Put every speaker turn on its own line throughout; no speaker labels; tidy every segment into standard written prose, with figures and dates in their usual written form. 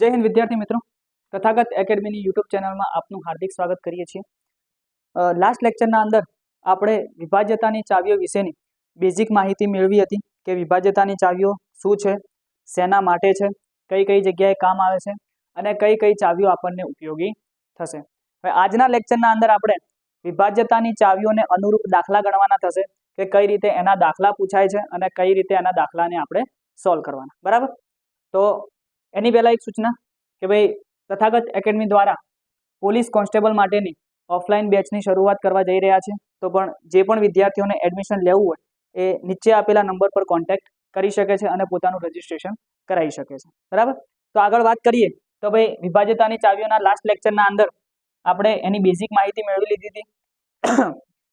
જય હિન્દ વિદ્યાર્થી મિત્રો, તથાગત એકેડમીની યુટ્યુબ ચેનલમાં આપનું હાર્દિક સ્વાગત કરીએ છીએ। લાસ્ટ લેક્ચરના અંદર આપણે વિભાજ્યતાની ચાવીઓ વિશેની બેઝિક માહિતી મેળવી હતી કે વિભાજ્યતાની ચાવીઓ શું છે, શેના માટે છે, કઈ કઈ જગ્યાએ કામ આવે છે અને કઈ કઈ ચાવીઓ આપણને ઉપયોગી થશે। હવે આજના લેક્ચરના અંદર આપણે વિભાજ્યતાની ચાવીઓને અનુરૂપ દાખલા ગણવાના થશે કે કઈ રીતે એના દાખલા પૂછાય છે અને કઈ રીતે એના દાખલાને આપણે સોલ્વ કરવાના, બરાબર। તો એની પહેલા એક સૂચના કે ભાઈ તથાગત એકેડમી દ્વારા પોલીસ કોન્સ્ટેબલ માટેની ઓફલાઈન બેચની શરૂઆત કરવા જઈ રહ્યા છે। તો પણ જે પણ વિદ્યાર્થીઓને એડમિશન લેવું હોય એ નીચે આપેલા નંબર પર કોન્ટેક્ટ કરી શકે છે અને પોતાનું રજીસ્ટ્રેશન કરાવી શકે છે, બરાબર। તો આગળ વાત કરીએ તો ભાઈ વિભાજ્યતાની ચાવીઓના લાસ્ટ લેક્ચરના અંદર આપણે એની બેઝિક માહિતી મેળવી લીધી હતી।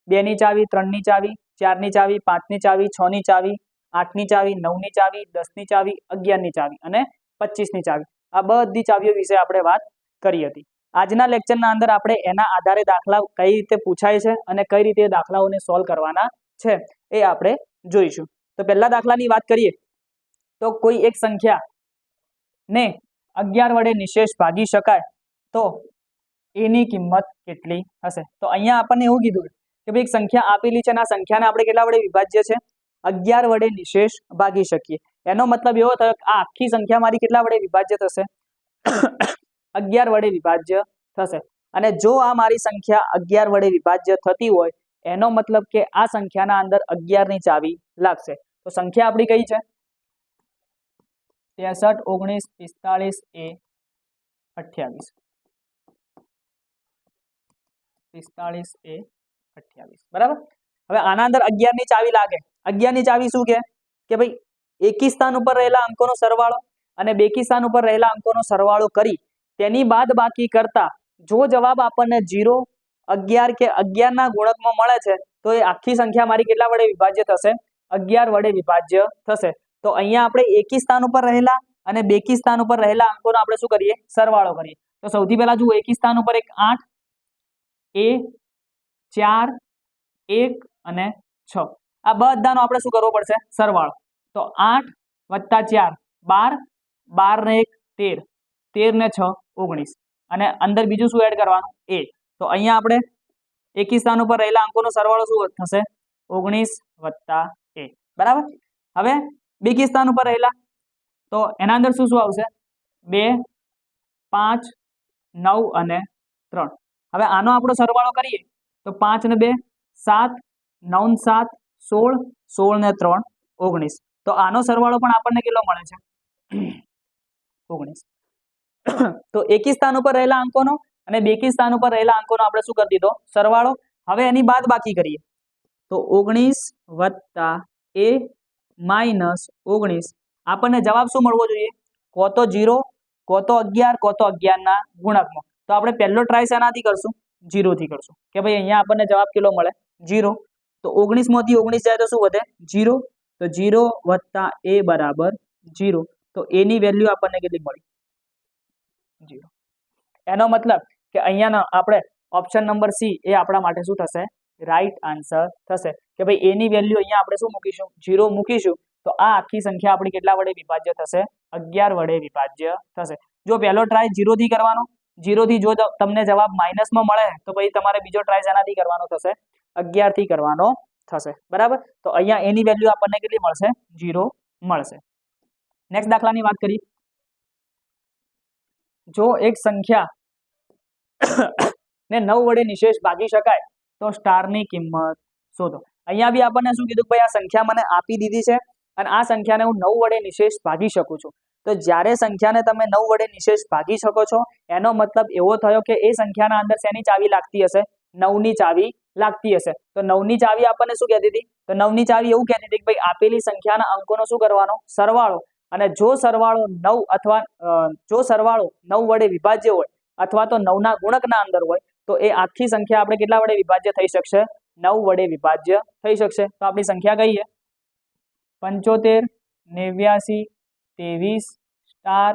2 ની ચાવી, 3 ની ચાવી, 4 ની ચાવી, 5 ની ચાવી, 6 ની ચાવી, 8 ની ચાવી, 9 ની ચાવી, 10 ની ચાવી, 11 ની ચાવી અને 25 ની ચાવી, આ બધી ચાવીઓ વિશે આપણે વાત કરી હતી। આજના લેક્ચરના અંદર આપણે એના આધારે દાખલા કઈ રીતે પૂછાય છે અને કઈ રીતે દાખલાઓને સોલ્વ કરવાના છે એ આપણે જોઈશું। તો પહેલા દાખલાની વાત કરીએ તો કોઈ એક સંખ્યા ને 11 વડે નિશેષ ભાગી શકાય તો એની કિંમત કેટલી હશે। તો અહીંયા આપણને એવું કીધું કે ભાઈ એક સંખ્યા આપેલી છે અને આ સંખ્યાને આપણે કેટલા વડે વિભાજ્ય છે, 11 વડે નિશેષ ભાગી શકીએ। એનો મતલબ એવો થયો કે આ આખી સંખ્યા મારી કેટલા વડે વિભાજ્ય થશે 11 વડે વિભાજ્ય થશે। અને જો આ મારી સંખ્યા 11 વડે વિભાજ્ય થતી હોય એનો મતલબ કે આ સંખ્યાના અંદર 11 ની ચાવી લાગશે। તો સંખ્યા આપણી કઈ છે 63, 19, 45 a 28, 45 a 28, બરાબર। હવે આના અંદર 11 ની ચાવી લાગે। 11 ની ચાવી શું કે ભાઈ એકી સ્થાન ઉપર રહેલા અંકોનો સરવાળો અને બેકી સ્થાન ઉપર રહેલા અંકોનો સરવાળો કરી તેની બાદ બાકી કરતા જો જવાબ આપણને 0, 11 કે 11 ના ગુણકમાં મળે છે તો એ આખી સંખ્યા મારી કેટલા વડે વિભાજ્ય થશે 11 વડે વિભાજ્ય થશે। તો અહીંયા આપણે એકી સ્થાન ઉપર રહેલા અને બેકી સ્થાન ઉપર રહેલા અંકોનો આપણે શું કરીએ સરવાળો કરીએ। તો સૌથી પહેલા જુઓ એકી સ્થાન ઉપર એક 8 a 4 1 અને 6, આ બધાનો આપણે શું કરવો પડશે સરવાળો। તો 8 + 4 12, 12 ને 1 13, 13 ને 6 19 અને અંદર બીજું શું એડ કરવાનું a। તો અહીંયા આપણે એકી સ્થાન ઉપર રહેલા અંકોનો સરવાળો શું થશે 19 + a, બરાબર। હવે બેકી સ્થાન ઉપર રહેલા તો એના અંદર શું શું આવશે 2, 5, 9 અને 3। હવે આનો આપણો સરવાળો કરીએ તો 5 ને 2 7, 9 ને 7 16, 16 ને 3 19। તો આનો સરવાળો પણ આપણને કેટલો મળે છે 19। તો એકી સ્થાન ઉપર રહેલા અંકોનો અને બેકી સ્થાન ઉપર રહેલા અંકોનો આપણે શું કરી દીધો સરવાળો। હવે એની બાદ બાકી કરીએ તો 19 + a - 19 આપણને જવાબ શું મળવો જોઈએ કો તો 0, કો તો 11, કો તો 11 ના ગુણકમાં। તો આપણે પહેલો ટ્રાય શેનાથી કરશું 0 થી કરશું કે ભાઈ અહીંયા આપણને જવાબ કેટલો મળે 0। તો 19 માંથી 19 જાય તો શું વધે 0। તો 0 + a બરાબર 0। તો a ની વેલ્યુ આપણને કેટલી મળી 0। એનો મતલબ કે અહીંયા આપણે ઓપ્શન નંબર સી એ આપણા માટે શું થશે રાઈટ આન્સર થશે કે ભાઈ a ની વેલ્યુ અહીંયા આપણે શું મૂકીશું 0 મૂકીશું તો આ આખી સંખ્યા આપણી કેટલા વડે વિભાજ્ય થશે 11 વડે વિભાજ્ય થશે। જો પહેલો ટ્રાય 0 થી કરવાનો, 0 થી જો તમને જવાબ માઇનસમાં મળે તો પછી તમારે બીજો ટ્રાય શેનાથી કરવાનો થશે 11 થી કરવાનો થશે, બરાબર। તો અહીંયા a ની વેલ્યુ આપણને કેટલી મળશે 0 મળશે। નેક્સ્ટ દાખલાની વાત કરીએ। જો એક સંખ્યા ને 9 વડે નિશેષ ભાગી શકાય તો સ્ટારની કિંમત શોધો। અહીંયા બી આપણને શું કીધું ભાઈ આ સંખ્યા મને આપી દીધી છે અને આ સંખ્યાને હું 9 વડે નિશેષ ભાગી શકું છું। તો જ્યારે સંખ્યાને તમે 9 વડે નિશેષ ભાગી શકો છો એનો મતલબ એવો થયો કે એ સંખ્યાના અંદર શેની ચાવી લાગતી હશે 9 ની ચાવી લાગતી હશે। તો 9 ની ચાવી આપણને શું કહેતી હતી તો 9 ની ચાવી એવું કહેતી હતી કે ભાઈ આપેલી સંખ્યાના અંકોનો શું કરવાનો સરવાળો અને જો સરવાળો 9 અથવા જો સરવાળો 9 વડે વિભાજ્ય હોય અથવા તો 9 ના ગુણકના અંદર હોય તો એ આખી સંખ્યા આપણે કેટલા વડે વિભાજ્ય થઈ શકશે 9 વડે વિભાજ્ય થઈ શકશે। તો આપણી સંખ્યા કઈ છે 75, 89, 23 સ્ટાર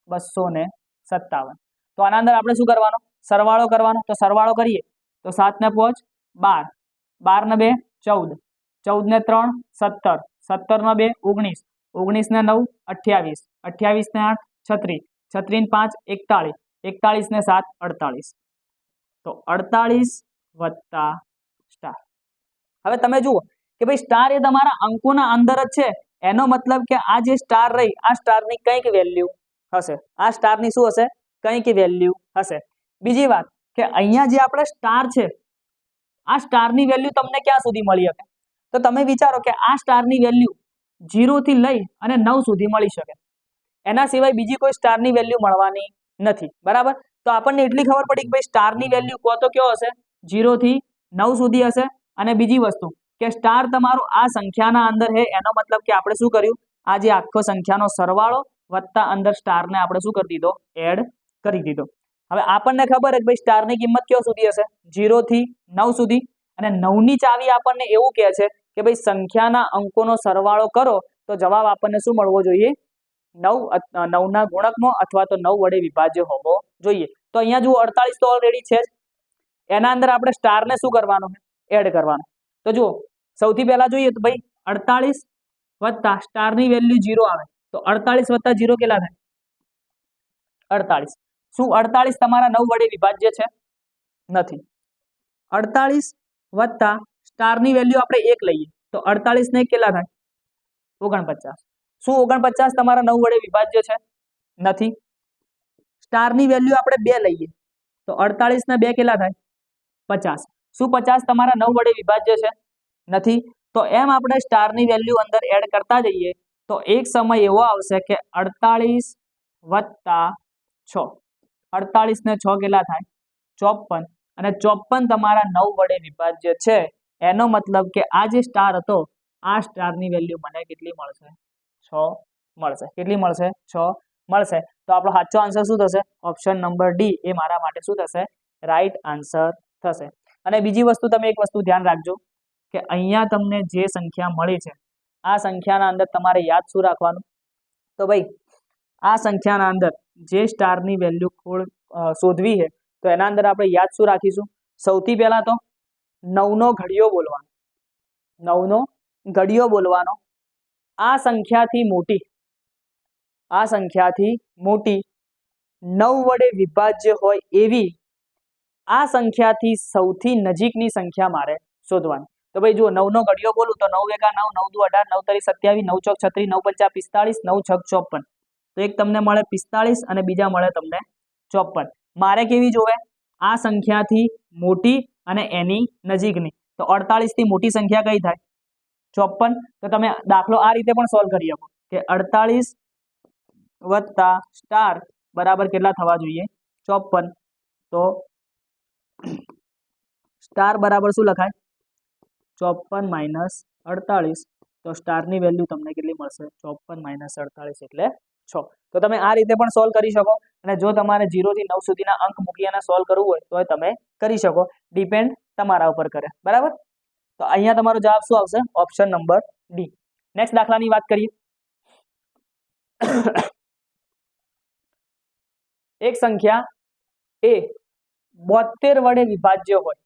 257। તો આના અંદર આપણે શું કરવાનો સરવાળો કરવાનો। તો સરવાળો કરીએ તો 7 ને 5 12, 12 ને 2 14, 14 ને 3 17, 17 ને 2 19, 19 ને 9 28, 28 ને 8 36, 36 ને 5 41, 41 ને 7 48, તો 48 વત્તા સ્ટાર. હવે તમે જુઓ કે ભાઈ સ્ટાર એ તમારા અંકોના અંદર જ છે, એનો મતલબ કે આ જે સ્ટાર રહી આ સ્ટારની કંઈક વેલ્યુ હશે, આ સ્ટારની શું હશે, કંઈક વેલ્યુ હશે. બીજી વાત કે અહીંયા જે આપણે સ્ટાર છે આ સ્ટારની વેલ્યુ તમને ક્યાં સુધી મળી શકે, તો તમે વિચારો કે આ સ્ટારની વેલ્યુ 0 થી લઈ અને 9 સુધી મળી શકે, એના સિવાય બીજી કોઈ સ્ટારની વેલ્યુ મળવાની નથી, બરાબર. તો આપણને એટલી ખબર પડી કે ભાઈ સ્ટારની વેલ્યુ કો તો કયો હશે, 0 થી 9 સુધી હશે. અને બીજી વસ્તુ કે સ્ટાર તમારો આ સંખ્યાના અંદર છે, એનો મતલબ કે આપણે શું કર્યું, આ જે આખો સંખ્યાનો સરવાળો વત્તા અંદર સ્ટારને આપણે શું કરી દીધો, એડ કરી દીધો. હવે આપણને ખબર છે કે ભાઈ સ્ટારની કિંમત કયો સુધી હશે, 0 થી 9 સુધી, અને 9 ની ચાવી આપણને એવું કહે છે કે ભાઈ સંખ્યાના અંકોનો સરવાળો કરો તો જવાબ આપણને શું મળવો જોઈએ, 9 ના ગુણકનો અથવા તો 9 વડે વિભાજ્ય હોવો જોઈએ. તો અહીંયા જુઓ 48 તો ઓલરેડી છે જ, એના અંદર આપણે સ્ટારને શું કરવાનું છે, એડ કરવાનું. તો જુઓ સૌથી પહેલા જોઈએ તો ભાઈ 48 વત્તા સ્ટારની વેલ્યુ 0 આવે તો 48 વત્તા 0 કેટલા થાય, 48. શું 48 તમારા 9 વડે વિભાજ્ય છે, નથી. 48 વત્તા સ્ટારની વેલ્યુ આપણે 1 લઈએ તો 48 ને કેટલા થાય, 49. શું 49 તમારા 9 વડે વિભાજ્ય છે, નથી. સ્ટારની વેલ્યુ આપણે 2 લઈએ તો 48 ને 2 કેટલા થાય, 50. શું 50 તમારા 9 વડે વિભાજ્ય છે, નથી. તો એમ આપણે સ્ટારની વેલ્યુ અંદર એડ કરતા જઈએ તો એક સમય એવો આવશે કે 48 વત્તા 6, 48 ને 6 કેટલા થાય, 54. અને 54 તમારા 9 વડે વિભાજ્ય છે, એનો મતલબ કે આ જે સ્ટાર હતો આ સ્ટારની વેલ્યુ મને કેટલી મળશે, 6 મળશે. કેટલી મળશે, 6 મળશે. તો આપણો સાચો આન્સર શું થશે, ઓપ્શન નંબર ડી એ મારા માટે શું થશે, રાઈટ આન્સર થશે. અને બીજી વસ્તુ તમે એક વસ્તુ ધ્યાન રાખજો કે અહીંયા તમને જે સંખ્યા મળી છે આ સંખ્યાના અંદર તમારે યાદ શું રાખવાનું, તો ભાઈ આ સંખ્યાના અંદર જે સ્ટારની વેલ્યુ શોધવી છે તો એના અંદર આપણે યાદ શું રાખીશું, સૌથી પહેલા તો 9 નો ઘડિયો બોલવાનો, 9 નો ઘડિયો બોલવાનો. આ સંખ્યાથી મોટી 9 વડે વિભાજ્ય હોય એવી આ સંખ્યાથી સૌથી નજીકની સંખ્યા મારે શોધવાની. તો ભાઈ જુઓ 9 નો ઘડિયો બોલું તો 9 × 9 9 × 18 9 × 27 9 × 36 9 × 5 45 9 × 6 54. તો એક તમને મળે 45 અને બીજા મળે તમને 54. મારે કેવી જોવે, આ સંખ્યાથી મોટી અને એની નજીકની. તો 48 થી મોટી સંખ્યા કઈ થાય, 54. તો તમે દાખલો આ રીતે પણ સોલ્વ કરી શકો કે 48 વત્તા સ્ટાર બરાબર કેટલા થવા જોઈએ, 54. તો સ્ટાર બરાબર શું લખાય, 54 - 48. તો સ્ટારની વેલ્યુ તમને કેટલી મળશે, 54 - 48 એટલે 6. તો તમે આ રીતે પણ સોલ્વ કરી શકો. અને જો તમારે 0 થી 9 સુધીના અંક મૂકી અને સોલ્વ કરવું હોય તો તમે કરી શકો, ડિપેન્ડ તમારા ઉપર કરે, બરાબર. તો અહીંયા તમારો જવાબ શું આવશે, ઓપ્શન નંબર ડી. નેક્સ્ટ દાખલાની વાત કરીએ. એક સંખ્યા એ 72 વડે વિભાજ્ય હોય,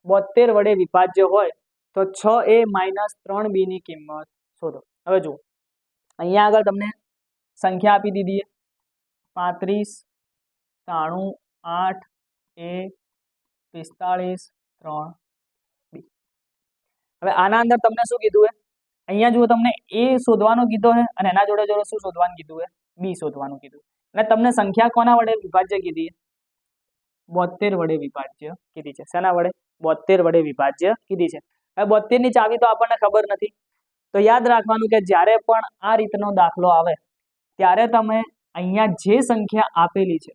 72 વડે વિભાજ્ય હોય તો 6a - 3b ની કિંમત શોધો. હવે જુઓ અહીંયા આગળ તમને સંખ્યા આપી દીધી છે 35 93 8a 45 3b. હવે આના અંદર તમને શું કીધું છે, અહીંયા જુઓ તમને a શોધવાનું કીધું છે અને એના જોડે જોડે શું શોધવાનું કીધું છે, b શોધવાનું કીધું. અને તમને સંખ્યા કોના વડે વિભાજ્ય કીધી, 72 વડે વિભાજ્ય કીધી છે. શેના વડે, 72 વડે વિભાજ્ય કીધી છે. હવે 72 ની ચાવી તો આપણને ખબર નથી, તો યાદ રાખવાનું કે જ્યારે પણ આ રીતનો દાખલો આવે ત્યારે તમે અહીંયા જે સંખ્યા આપેલી છે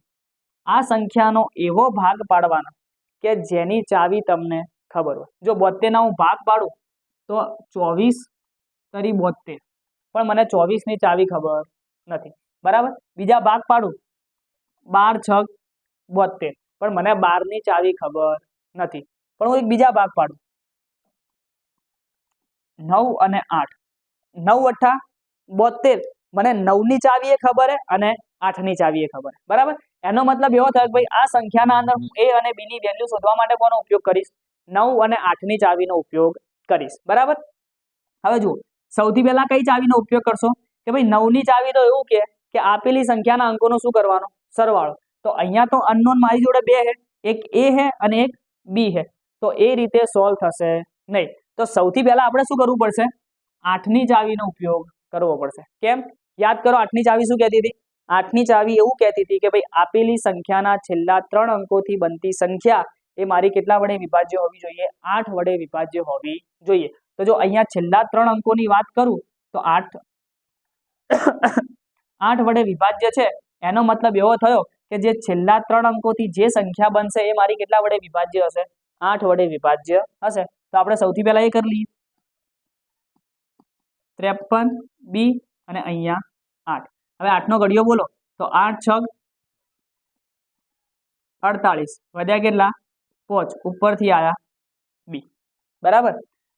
આ સંખ્યાનો એવો ભાગ પાડવાનો કે જેની ચાવી તમને ખબર હોય. જો 72 ના હું ભાગ પાડું તો 24 તરી 72, પણ મને 24 ની ચાવી ખબર નથી, બરાબર. બીજા ભાગ પાડું 12 6 72, પણ મને 12 ની ચાવી ખબર નથી. પણ હું એક બીજા ભાગ પાડું 9 અને 8, 9 × 8 = 72, મને 9 ની ચાવી એ ખબર છે અને 8 ની ચાવી એ ખબર છે, બરાબર. એનો મતલબ એવો થાય કે ભાઈ આ સંખ્યાના અંદર હું a અને b ની વેલ્યુ શોધવા માટે કોનો ઉપયોગ કરીશ, 9 અને 8 ની ચાવીનો ઉપયોગ કરીશ, બરાબર. હવે જુઓ સૌથી પહેલા કઈ ચાવીનો ઉપયોગ કરશો કે ભાઈ 9 ની ચાવી તો એવું કે કે આપેલી સંખ્યાના અંકોનો શું કરવાનો સરવાળો. તો અહીંયા તો અનનોન મારી જોડે બે છે, એક એ છે અને એક બી છે, તો એ રીતે સોલ્વ થશે નહીં. તો સૌથી પહેલા આપણે શું કરવું પડશે, 8ની ચાવીનો ઉપયોગ કરવો પડશે. કેમ? યાદ કરો 8ની ચાવી શું કહેતી હતી? 8ની ચાવી એવું કહેતી હતી કે ભાઈ આપેલી સંખ્યાના છેલ્લા 3 અંકોથી બનતી સંખ્યા એ મારી કેટલા વડે વિભાજ્ય હોવી જોઈએ? 8 વડે વિભાજ્ય હોવી જોઈએ. તો જો અહીંયા છેલ્લા 3 અંકોની વાત કરું તો 8 વડે વિભાજ્ય છે, એનો મતલબ એવો થયો કે જે છેલ્લા 3 અંકોથી જે સંખ્યા બનશે એ મારી કેટલા વડે વિભાજ્ય હશે? 8 વડે વિભાજ્ય હશે. તો આપણે સૌથી પહેલા એ કરી લઈએ, 53 બી અને અહીંયા 8. હવે 8નો ઘડિયો બોલો તો 8 6 48 વધ્યા કેટલા? 5 ઉપરથી આયા બી. બરાબર.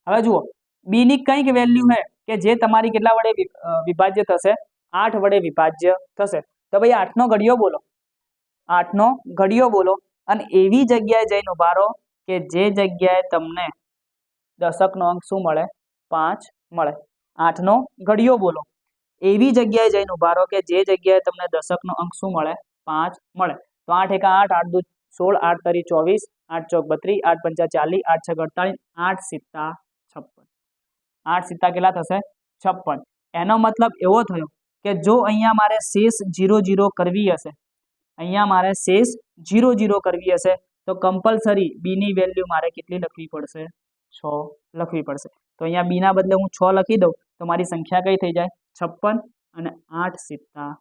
હવે જુઓ બી ની કંઈક વેલ્યુ છે કે જે તમારી કેટલા વડે વિભાજ્ય થશે? 8 વડે વિભાજ્ય થશે. તો ભાઈ 8નો ઘડિયો બોલો, 8નો ઘડિયો બોલો અને એવી જગ્યાએ જઈને ઉભા રહો કે જે જગ્યાએ તમને દશકનો અંક શું મળે? 5 મળે. 8નો ઘડિયો બોલો, એવી જગ્યાએ જઈને ઉભા રહો કે જે જગ્યાએ તમને દશકનો અંક શું મળે? 5 મળે. તો 8 એકા 8, 8 દુ 16, 8 તરી 24, 8 ચોક 32, 8 પંચા 40, 8 છક 48, 8 સિત્તા 56. 8 સિત્તા કેટલા થશે? 56. એનો મતલબ એવો થયો કે જો અહીંયા મારે શેષ 0 0 કરવી હશે, અહીંયા મારે શેષ 0 0 કરવી હશે તો કમ્પલસરી બી ની વેલ્યુ મારે કેટલી લખવી પડશે? 6 લખવી પડશે. તો અહીંયા બી ના બદલે હું 6 લખી દઉં તો મારી સંખ્યા કઈ થઈ જાય? 56 અને 8 સિત્તા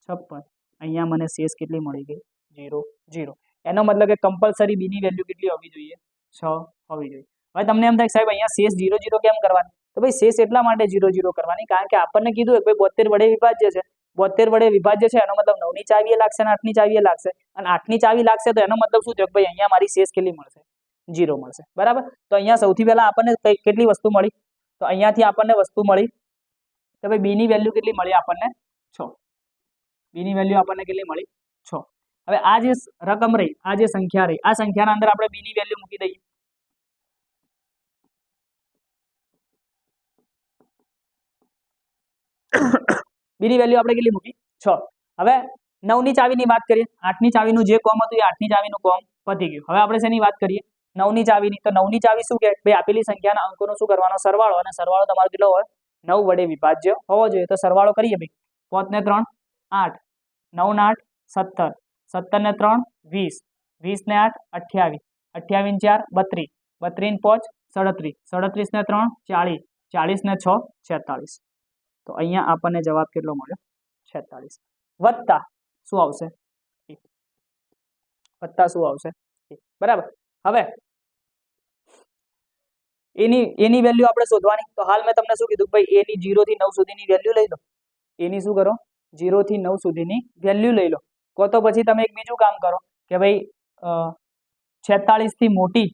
56. અહીંયા મને શેષ કેટલી મળી ગઈ? 0 0. એનો મતલબ કે કમ્પલસરી બી ની વેલ્યુ કેટલી હોવી જોઈએ? 6 હોવી જોઈએ. હવે તમને એમ થાય સાહેબ અહીંયા શેષ 0 0 કેમ કરવાની? તો ભાઈ શેષ એટલા માટે 0 0 કરવાની કારણ કે આપણને કીધું કે ભાઈ 72 વડે વિભાજ્ય છે, 72 વડે વિભાજ્ય છે એનો મતલબ 9ની ચાવીએ લાગશે અને 8ની ચાવીએ લાગશે, અને 8ની ચાવી લાગશે તો એનો મતલબ શું થયો કે ભાઈ અહીંયા મારી શેષ કેટલી મળશે? 0 મળશે. બરાબર. તો અહીંયા સૌથી પહેલા આપણને કેટલી વસ્તુ મળી? તો અહીંયાથી આપણને વસ્તુ મળી કે ભાઈ બી ની વેલ્યુ કેટલી મળી આપણને? 6. બી ની વેલ્યુ આપણને કેટલી મળી? 6. હવે આ જે રકમ રહી, આ જે સંખ્યા રહી, આ સંખ્યાના અંદર આપણે બી ની વેલ્યુ મૂકી દઈએ. બી ની વેલ્યુ આપણે કેટલી મૂકી? 6. હવે 9ની ચાવીની વાત કરીએ. 8ની ચાવીનું જે કોમ હતું એ 8ની ચાવીનું કોમ પતી ગયું. હવે આપણે શેની વાત કરીએ? 9ની ચાવીની. તો 9ની ચાવી શું કહે? ભાઈ આપેલી સંખ્યાના અંકોનો શું કરવાનો? સરવાળો. અને સરવાળો તમારો કેટલો હોય? 9 વડે વિભાજ્ય હોવો જોઈએ. તો સરવાળો કરીએ ભાઈ. 5 ને 3 8, 9 ને 8 17, 17 ને 3 20, 20 ને 8 28, 28 ને 4 32, 32 ને 5 37, 37 ને 3 40, 40 ને 6 46. તો અહીંયા આપણને જવાબ કેટલો મળ્યો? 46. વત્તા શું આવશે? વત્તા શું આવશે? બરાબર. હવે એની વેલ્યુ આપણે શોધવાની. તો હાલ મેં તમને શું કીધું ભાઈ એની 0 થી 9 સુધીની વેલ્યુ લઈ લો. એની શું કરો? 0 થી 9 સુધીની વેલ્યુ લઈ લો. કો તો પછી તમે એક બીજું કામ કરો કે ભાઈ 46 થી મોટી,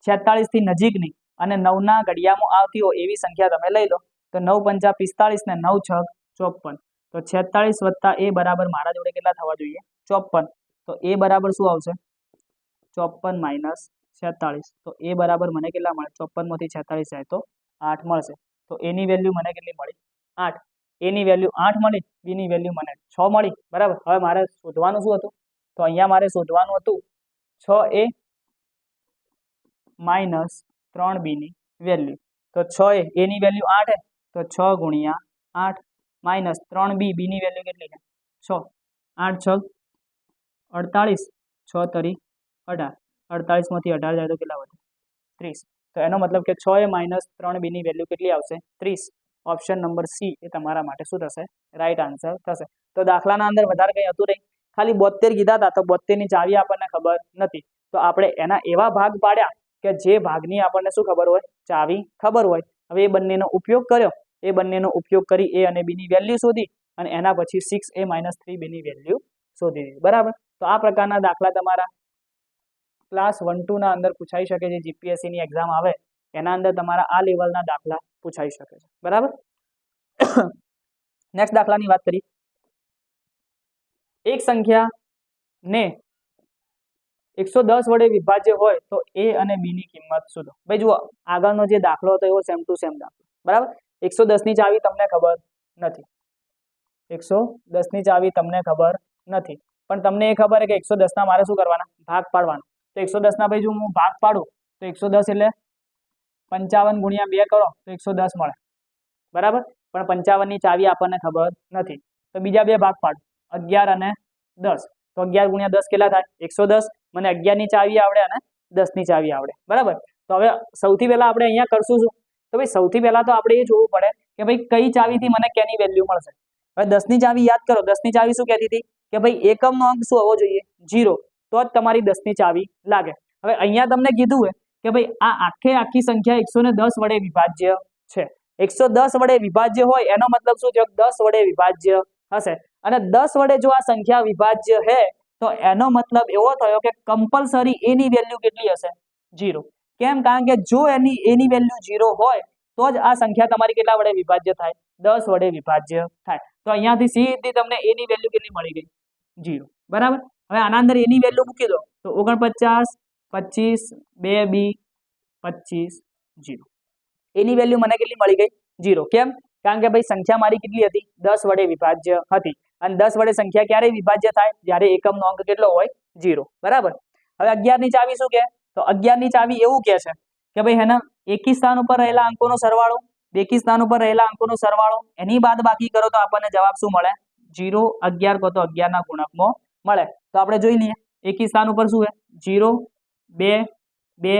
46 થી નજીકની અને 9 ના ઘડિયામાં આવતી હોય એવી સંખ્યા તમે લઈ લો. તો 9 પંચા 45 ને 9 છક 54. તો 46 વત્તા એ બરાબર મારા જોડે કેટલા થવા જોઈએ? 54. તો એ બરાબર શું આવશે? 54 માઇનસ 46. તો એ બરાબર મને કેટલા મળે? 54 માંથી 46 જાય તો 8 મળશે. તો એની વેલ્યુ મને કેટલી મળી? 8. એની વેલ્યુ 8 મળી, બી ની વેલ્યુ મને 6 મળી. બરાબર. હવે મારે શોધવાનું શું હતું? તો અહીંયા મારે શોધવાનું હતું 6a માઇનસ 3b ની વેલ્યુ. તો 6a એની વેલ્યુ 8 है તો 6 ગુણ્યા 8 માઇનસ 3b બી ની વેલ્યુ કેટલી છે? 6. 8 6 48, 6 તરી 18, 48 માંથી 18 જાય તો કેટલા વધે? 30. તો એનો મતલબ કે 6a માઇનસ 3b ની વેલ્યુ કેટલી આવશે? 30. ઓપ્શન નંબર સી એ તમારા માટે શું થશે? રાઈટ આન્સર થશે. તો દાખલાના અંદર વધારે કંઈ હતું નહીં, ખાલી 72 કીધા હતા તો 72 ની ચાવી આપણને ખબર નથી. તો આપણે એના એવા ભાગ પાડ્યા કે જે ભાગની આપણને શું ખબર હોય? ચાવી ખબર હોય. હવે એ બંનેનો ઉપયોગ કર્યો, એ બંનેનો ઉપયોગ કરી એ અને બી ની વેલ્યુ શોધી અને એના પછી 6a માઇનસ 3b ની વેલ્યુ શોધી દીધી. બરાબર. તો આ પ્રકારના દાખલા તમારા ક્લાસ 1-2 ના અંદર પૂછાઈ શકે છે. જીપીએસસી ની એક્ઝામ આવે એના અંદર તમારા આ લેવલના દાખલા પૂછાઈ શકે છે. બરાબર. નેક્સ્ટ દાખલાની વાત કરીએ. એક સંખ્યા ને 110 વડે વિભાજ્ય હોય તો એ અને બી ની કિંમત શોધો. ભાઈ જુઓ આગળનો જે દાખલો હતો એવો સેમ ટુ સેમ દાખલો. બરાબર. 110 ની ચાવી તમને ખબર નથી, 110 ની ચાવી તમને ખબર નથી, પણ તમને એ ખબર છે કે 110 ના મારે શું કરવાના, ભાગ પાડવાના. તો 110 ના ભાઈ જો હું ભાગ પાડું તો 110 એટલે 55 ગુણ્યા 2 કરો તો 110 મળે, બરાબર. પણ 55 ની ચાવી આપણને ખબર નથી, તો બીજા બે ભાગ પાડો, 11 અને 10. તો 11 ગુણ્યા 10 કેટલા થાય, 110. મને 11 ની ચાવી આવડે અને 10 ની ચાવી આવડે, બરાબર. તો હવે સૌથી પહેલા આપણે અહીંયા કરશું શું, તો ભાઈ સૌથી પહેલા તો આપણે એ જોવું પડે કે ભાઈ કઈ ચાવીથી મને કેની વેલ્યુ મળશે. હવે 10 ની ચાવી યાદ કરો, 10 ની ચાવી શું કહેતી હતી કે ભાઈ એકમનો અંક શું હોવો જોઈએ, 0, તો જ તમારી 10 ની ચાવી લાગે. હવે અહીંયા તમને કીધું છે કે ભાઈ આ આખી સંખ્યા 110 વડે વિભાજ્ય છે. 110 વડે વિભાજ્ય હોય એનો મતલબ શું છે, 10 વડે વિભાજ્ય હશે. અને 10 વડે જો આ સંખ્યા વિભાજ્ય છે તો એનો મતલબ એવો થયો કે કમ્પલસરી એની વેલ્યુ કેટલી હશે, 0. કેમ, કારણ કે જો એની વેલ્યુ 0 હોય તો જ આ સંખ્યા તમારી કેટલા વડે વિભાજ્ય થાય, 10 વડે વિભાજ્ય થાય. તો અહીંયાથી સીધી તમને એની વેલ્યુ કેટલી મળી ગઈ, 0, બરાબર. હવે આના અંદર એની વેલ્યુ મૂકી દો તો 49, 25, 2b, 25, 0. એની વેલ્યુ મને કેટલી મળી ગઈ, 0. કેમ, કારણ કે ભાઈ સંખ્યા મારી કેટલી હતી, 10 વડે વિભાજ્ય હતી. અને 10 વડે સંખ્યા ક્યારે વિભાજ્ય થાય, જ્યારે એકમનો અંક કેટલો હોય, 0, બરાબર. હવે 11 ની ચાવી શું કહે, તો 11 ની ચાવી એવું કહે છે કે ભાઈ હેને એકી સ્થાન ઉપર રહેલા અંકોનો સરવાળો, બેકી સ્થાન ઉપર રહેલા અંકોનો સરવાળો, એની બાદબાકી કરો તો આપણને જવાબ શું મળે, 0, 11 કહો તો 11 ના ગુણકમાં મળે. તો આપણે જોઈ લઈએ, એકી સ્થાન ઉપર શું છે, 0, 2, 2,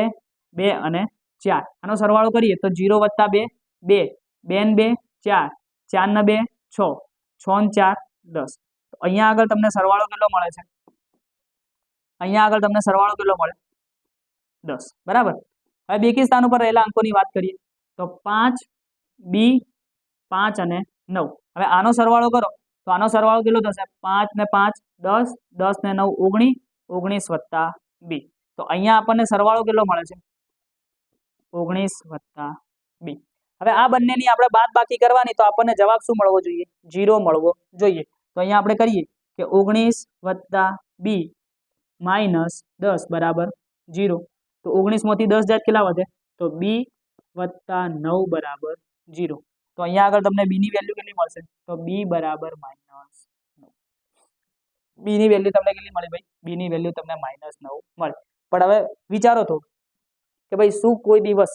2 અને 4. આનો સરવાળો કરીએ તો 0 + 2, 2, 2 ને 2, 4, 4 ને 2, 6, 6 ને 4, 10. તો અહીંયા આગળ તમને સરવાળો કેટલો મળે છે, અહીંયા આગળ તમને સરવાળો કેટલો મળે, 10, બરાબર. હવે બેકી સ્થાન ઉપર રહેલા અંકોની વાત કરીએ તો 5, b, 5 અને 9. હવે આનો સરવાળો કરો તો આનો સરવાળો કેટલો થશે, 5 ને 5, 10, 10 ને 9, 19, 19 + b. તો અહીંયા આપણને સરવાળો કેટલો મળે છે, 19 + b. હવે આ બંનેની આપણે બાદબાકી કરવાની તો આપણને જવાબ શું મળવો જોઈએ, 0 મળવો જોઈએ. તો અહીંયા આપણે કરીએ કે 19 + b - 10 બરાબર 0. તો 19 માંથી 10 જાય કેટલા વધે, તો b + 9 બરાબર 0. તો અહીંયા આગળ તમને b ની વેલ્યુ કેટલી મળશે, તો b બરાબર -9. b ની વેલ્યુ તમને કેટલી મળી ભાઈ, b ની વેલ્યુ તમને -9 મળે. પણ હવે વિચારો તો કે ભાઈ શું કોઈ દિવસ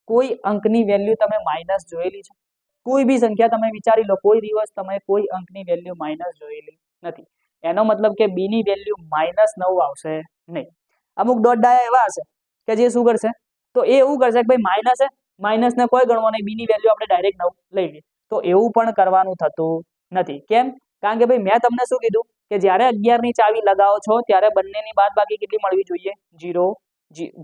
કોઈ અંકની વેલ્યુ તમે માઇનસ જોયેલી છે, કોઈ બી સંખ્યા તમે વિચારી લો, કોઈ દિવસ તમે કોઈ અંકની વેલ્યુ માઇનસ જોયેલી નથી. એનો મતલબ કે b ની વેલ્યુ -9 આવશે નહીં. અમુક ડોટ ડાયા એવા હશે કે જે શું કરશે, તો એ એવું કરશે કે ભાઈ માઇનસ છે, માઇનસ ને કોઈ ગણવો નહીં, b ની વેલ્યુ આપણે ડાયરેક્ટ 9 લઈ લઈએ. તો એવું પણ કરવાનું થતું નથી. કેમ, કારણ કે ભાઈ મેં તમને શું કીધું કે જ્યારે 11 ની ચાવી લગાવો છો ત્યારે બંનેની બાદબાકી કેટલી મળવી જોઈએ, 0,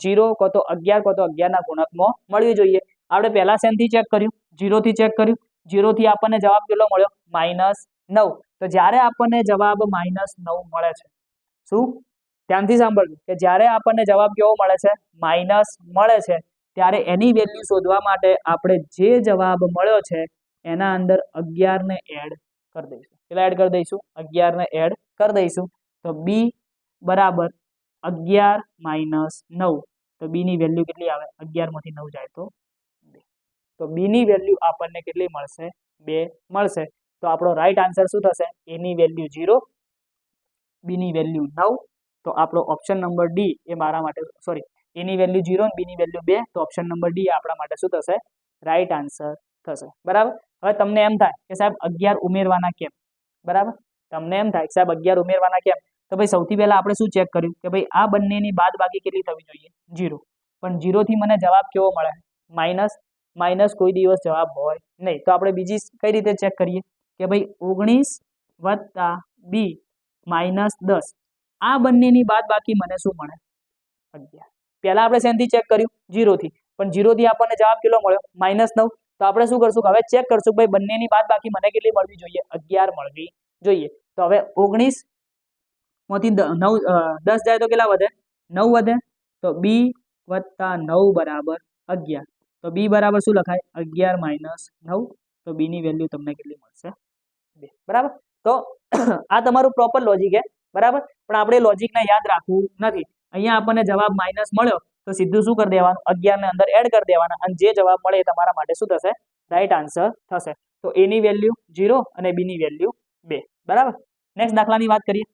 0 કહો તો 11 કહો તો 11 ના ગુણકમાં મળવી જોઈએ. આપણે પહેલા શેનથી ચેક કર્યું, 0 થી ચેક કર્યું, 0 થી આપણને જવાબ કેટલો મળ્યો, -9. તો જ્યારે આપણને જવાબ -9 મળે છે, શું, ધ્યાનથી સાંભળજો કે જ્યારે આપણને જવાબ કેવો મળે છે, માઇનસ મળે છે, ત્યારે એની વેલ્યુ શોધવા માટે આપણે જે જવાબ મળ્યો છે એના અંદર 11 ને એડ કરી દઈશું. કેટલા એડ કરી દઈશું, 11 ને એડ કરી દઈશું. તો b બરાબર 11 - 9. તો b ની વેલ્યુ કેટલી આવે, 11 માંથી 9 જાય તો 2. તો b ની વેલ્યુ આપણને કેટલી મળશે, 2 મળશે. તો આપણો રાઈટ આન્સર શું થશે, a ની વેલ્યુ 0, b ની વેલ્યુ 9. તો આપણો ઓપ્શન નંબર ડી એ મારા માટે, સોરી, a ની વેલ્યુ 0 અને b ની વેલ્યુ 2. તો ઓપ્શન નંબર ડી આપણા માટે શું થશે, રાઈટ આન્સર થશે, બરાબર. હવે તમને એમ થાય કે સાહેબ 11 ઉમેરવાના કેમ, બરાબર, તમને એમ થાય કે સાહેબ 11 ઉમેરવાના કેમ, તો ભાઈ સૌથી પહેલા આપણે શું ચેક કર્યું કે ભાઈ આ બંનેની બાદબાકી કેટલી થવી જોઈએ, 0. પણ 0 થી મને જવાબ કેવો મળે, માઇનસ. માઇનસ કોઈ દિવસ જવાબ હોય નહીં. તો આપણે બીજી કઈ રીતે ચેક કરીએ કે ભાઈ 19 + b -10, આ બંનેની બાદબાકી મને શું મળે, 11. પહેલા આપણે શેનથી ચેક કર્યું, 0 થી, પણ 0 થી આપણને જવાબ કેટલો મળ્યો, -9. તો આપણે શું કરશું, હવે ચેક કરશું ભાઈ બંનેની બાદબાકી મને કેટલી મળવી જોઈએ, 11 મળવી જોઈએ. તો હવે 19 માંથી 10 જાય તો કેટલા વધે, 9 વધે. તો b + 9 બરાબર 11. તો b બરાબર શું લખાય, 11 - 9. તો b ની વેલ્યુ તમને કેટલી મળશે, 2, બરાબર. તો આ તમારું પ્રોપર લોજિક છે, બરાબર. પણ આપણે લોજિકને યાદ રાખવું નથી. અહીંયા આપણને જવાબ માઇનસ મળ્યો તો સીધું શું કરી દેવાનું, 11 ને અંદર એડ કરી દેવાના, અને જે જવાબ મળે એ તમારા માટે શું થશે, રાઈટ આન્સર થશે. તો a ની વેલ્યુ 0 અને b ની વેલ્યુ 2 બરાબર। નેક્સ્ટ દાખલાની વાત કરીએ।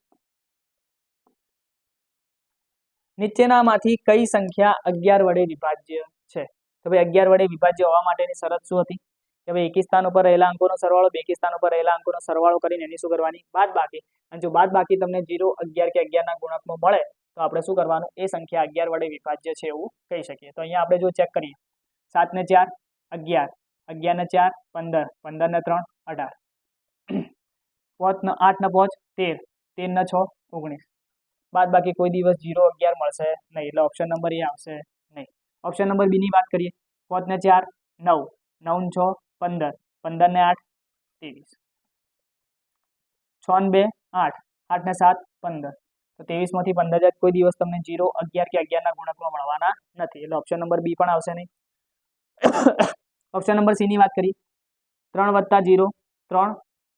નીચેનામાંથી કઈ સંખ્યા 11 વડે વિભાજ્ય છે? તો ભાઈ 11 વડે વિભાજ્ય હોવા માટેની શરત શું હતી કે ભાઈ એકી સ્થાન ઉપર રહેલા અંકોનો સરવાળો બેકી સ્થાન ઉપર રહેલા અંકોનો સરવાળો કરીને એની શું કરવાની બાદબાકી, અને જો બાદબાકી તમને 0, 11 કે 11 ના ગુણકમાં મળે તો આપણે શું કરવાનું એ સંખ્યા 11 વડે વિભાજ્ય છે એવું કહી શકીએ। તો અહીંયા આપણે જો ચેક કરીએ 7 ને 4 11, 11 ને 4 15, 15 ને 3 18, 8 ને 5 13, 13 ને 6 19, બાદબાકી કોઈ દિવસ 0, 11 મળશે નહીં, એટલે ઓપ્શન નંબર એ આવશે નહીં। ઓપ્શન નંબર બી ની વાત કરીએ 5 ને 4 9, 9 ને 6 15, 15 ને 8 23, 6 ને 2 8, 8 ને 7 15, તો 23 માંથી 15 જાય કોઈ દિવસ તમને 0, 11 કે 11 ના ગુણકમાં મળવાના નથી, એટલે ઓપ્શન નંબર બી પણ આવશે નહીં। ઓપ્શન નંબર સી ની વાત કરીએ 3 + 0 3